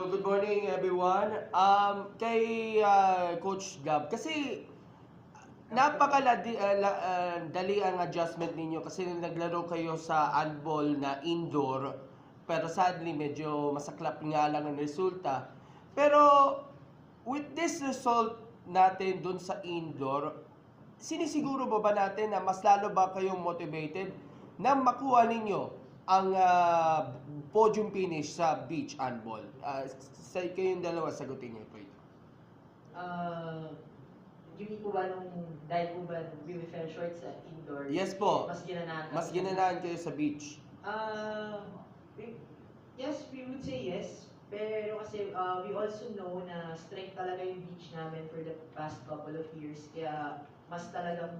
So, good morning everyone. Kay Coach Gab, kasi dali ang adjustment ninyo kasi naglaro kayo sa handball na indoor, pero sadly medyo masaklap nga lang ang resulta. Pero with this result natin dun sa indoor, sinisiguro ba natin na mas lalo ba kayong motivated na makuha ninyo ang podium finish sa beach handball? Sa kayong dalawa, sagutin niyo po ito. Hindi po ba dahil po ba we fell short sa indoor? Yes po. Mas ginanahan kayo sa beach. Yes, we would say yes. Pero kasi we also know na strength talaga yung beach namin for the past couple of years. Kaya mas talagang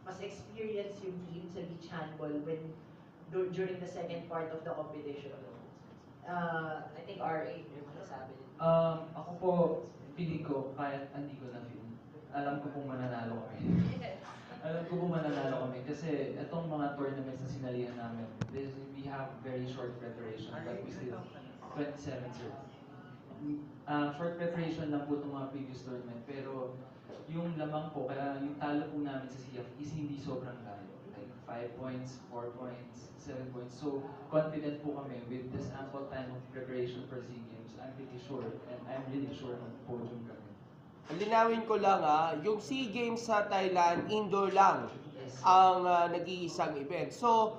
mas experience yung team sa beach handball during the second part of the competition. I think RA yung masasabi din. Ako po, feeling ko, kahit hindi ko na feel, alam ko pong mananalo kami. Alam ko pong mananalo kami kasi itong mga tournaments na sinalihan namin, we have very short preparation, but we still, 27 sir. Short preparation lang po itong mga previous tournament, pero yung lamang po, kaya yung talo po namin sa CF is hindi sobrang layo. Like 5 points, 4 points, 7 points. So, confident po kami with this ample time of preparation for SEA Games. I'm pretty sure, and I'm really sure na podium kami. Linawin ko lang yung SEA Games sa Thailand, indoor lang ang nag-iisang event. So,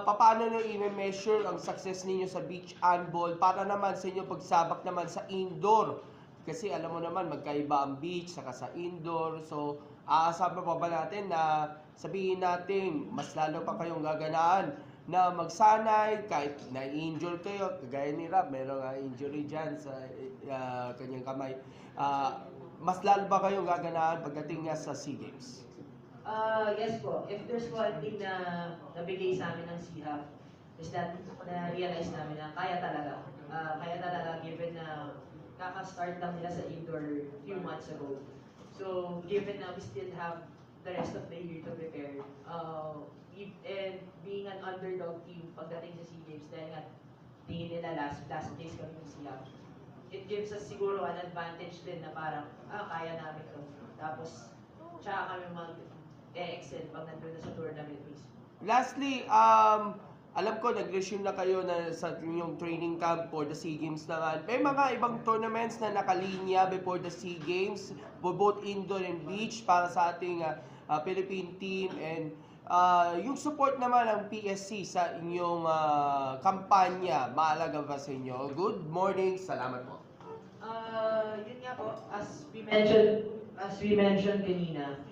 paano nyo i-measure ang success ninyo sa beach handball para naman sa inyo pagsabak naman sa indoor? Kasi alam mo naman, magkaiba ang beach saka sa indoor. So, aasapan pa ba natin na sabihin natin, mas lalo pa kayong gaganaan na magsanay kahit na-injure kayo, kagaya ni Rab, merong injury dyan sa kanyang kamay. Mas lalo ba kayong gaganaan pagdating nga sa SEA Games? Yes po. If there's one thing na nabigay sa amin ng CHAF is that na-realize namin na kaya talaga. Kaya talaga given na kaka-start lang nila sa indoor few months ago. So, given na we still have the rest of the year to prepare, and being an underdog team pagdating sa SEA Games dahil nga tingin nila last place kami ng CHAF, it gives us siguro an advantage din na parang, kaya namin to. Tapos, tsaka kami mag-excel pag nandun na sa tournament mismo. Lastly, alam ko nag-resume na kayo na sa inyong training camp for the SEA Games naman. May mga ibang tournaments na nakalinya before the SEA Games, both indoor and beach para sa ating Philippine team, and yung support naman ng PSC sa inyong kampanya, mahalaga ba sa inyo? Good morning, salamat po. Yun nga po, as we mentioned kanina,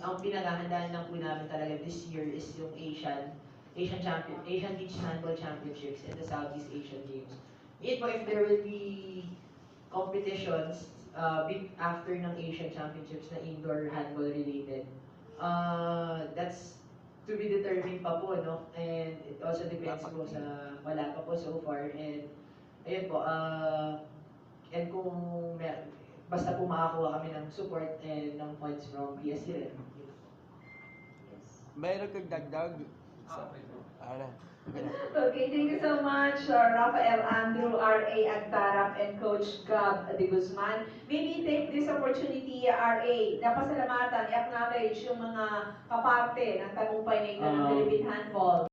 ang pinaghahandaan lang po namin talaga this year is yung Asian Beach Handball Championships and the Southeast Asian Games. Yun po, if there will be competitions after ng Asian Championships na indoor handball related, that's to be determined pa po, no? And it also depends po sa wala pa po so far. And ayun po, and kung basta po makakuha kami ng support and ng funds from PSC rin. Mayroon kang dagdag? Okay, thank you so much, Rafael Andrew, R.A. Agtarap, and Coach Gab de Guzman. Maybe take this opportunity, R.A., na pasalamatan, i-acknowledge yung mga kaparte ng tagumpay na ito ng Philippine Handball.